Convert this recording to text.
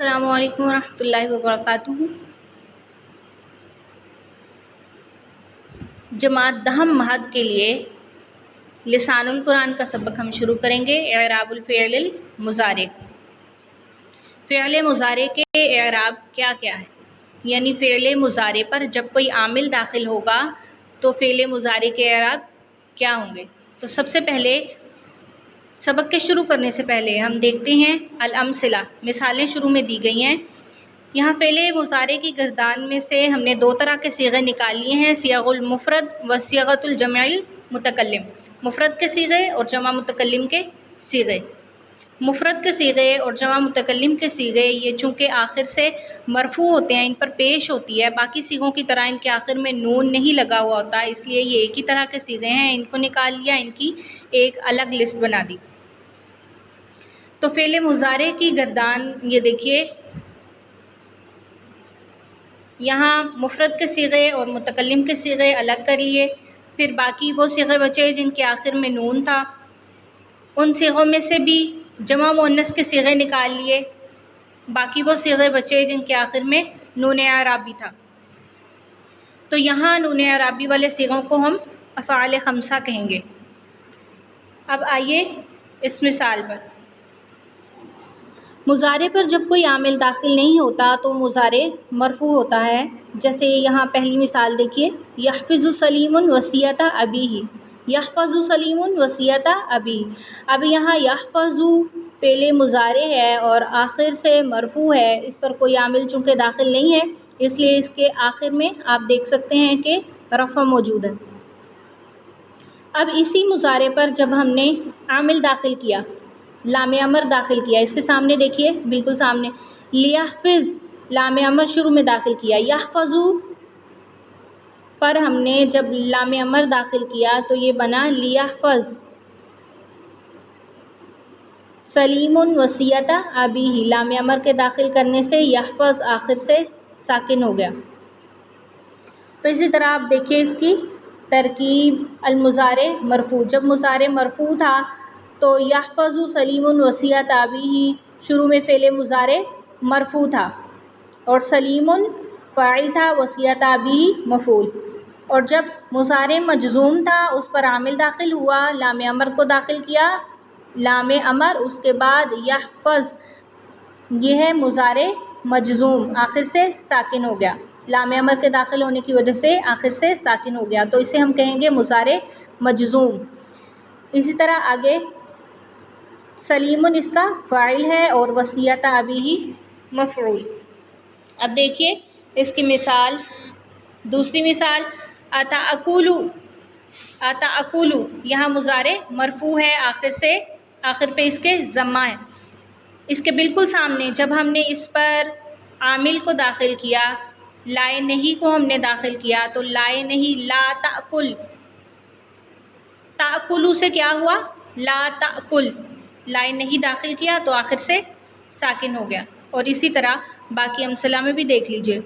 السلام علیکم ورحمۃ اللہ وبرکاتہ۔ جماعت دہم مہد کے لیے لسان القرآن کا سبق ہم شروع کریں گے۔ اعراب الفعل المضارع۔ فعل مضارع کے اعراب کیا کیا ہے، یعنی فعل مضارع پر جب کوئی عامل داخل ہوگا تو فعل مضارع کے اعراب کیا ہوں گے۔ تو سب سے پہلے سبق کے شروع کرنے سے پہلے ہم دیکھتے ہیں الامثلہ، مثالیں شروع میں دی گئی ہیں۔ یہاں فعل مضارع کی گردان میں سے ہم نے دو طرح کے صیغے نکال لیے ہیں، صیغ المفرد و صیغۃ الجمع المتکلم، مفرد کے صیغے اور جمع متکلم کے صیغے۔ مفرد کے صیغے اور جمع متکلم کے صیغے یہ چونکہ آخر سے مرفوع ہوتے ہیں، ان پر پیش ہوتی ہے، باقی صیغوں کی طرح ان کے آخر میں نون نہیں لگا ہوا ہوتا، اس لیے یہ ایک ہی طرح کے صیغے ہیں، ان کو نکال لیا، ان کی ایک الگ لسٹ بنا دی۔ تو فعل مضارع کی گردان یہ دیکھیے، یہاں مفرد کے صیغے اور متکلم کے صیغے الگ کر لیے، پھر باقی وہ صیغے بچے جن کے آخر میں نون تھا، ان صیغوں میں سے بھی جمع مؤنث کے صیغے نکال لیے، باقی وہ صیغے بچے جن کے آخر میں نون اعرابی تھا۔ تو یہاں نون اعرابی والے صیغوں کو ہم افعال خمسہ کہیں گے۔ اب آئیے اس مثال پر، مضارع پر جب کوئی عامل داخل نہیں ہوتا تو مضارع مرفوع ہوتا ہے، جیسے یہاں پہلی مثال دیکھیے، یحفظ سلیم وصیۃ ابیہ، یحفظ سلیم وصیۃ ابیہ۔ اب یہاں یحفظ فعل مضارع ہے اور آخر سے مرفوع ہے، اس پر کوئی عامل چونکہ داخل نہیں ہے، اس لیے اس کے آخر میں آپ دیکھ سکتے ہیں کہ رفع موجود ہے۔ اب اسی مضارع پر جب ہم نے عامل داخل کیا، لام امر داخل کیا، اس کے سامنے دیکھیے، بالکل سامنے، لیحفظ، لام امر شروع میں داخل کیا، یحفظ پر ہم نے جب لام امر داخل کیا تو یہ بنا لیحفظ سلیم وصیۃ ابیہ، لام امر کے داخل کرنے سے یحفظ آخر سے ساکن ہو گیا۔ تو اسی طرح آپ دیکھیے اس کی ترکیب، المضارع مرفوع، جب مضارع مرفوع تھا تو یحفظ سلیم وصیۃ ابیہ شروع میں فعل مضارع مرفوع تھا اور سلیم فاعل تھا، وصیۃ ابیہ مفعول، اور جب مضارع مجزوم تھا اس پر عامل داخل ہوا، لام امر کو داخل کیا، لام امر اس کے بعد یحفظ، یہ ہے مضارع مجزوم، آخر سے ساکن ہو گیا، لام امر کے داخل ہونے کی وجہ سے آخر سے ساکن ہو گیا، تو اسے ہم کہیں گے مضارع مجزوم۔ اسی طرح آگے سلیم اس کا فاعل ہے اور وصیۃ ابیہ مفعول۔ اب دیکھیے اس کی مثال، دوسری مثال، اتاکل، اتاکل، یہاں مضارع مرفوع ہے، آخر پہ اس کے ضمہ ہے، اس کے بالکل سامنے جب ہم نے اس پر عامل کو داخل کیا، لائے نہیں کو ہم نے داخل کیا، تو لائے نہیں، لا تأکل، تأکلو سے کیا ہوا، لا تأکل، لائے نہیں داخل کیا تو آخر سے ساکن ہو گیا، اور اسی طرح باقی امثلہ میں بھی دیکھ لیجئے۔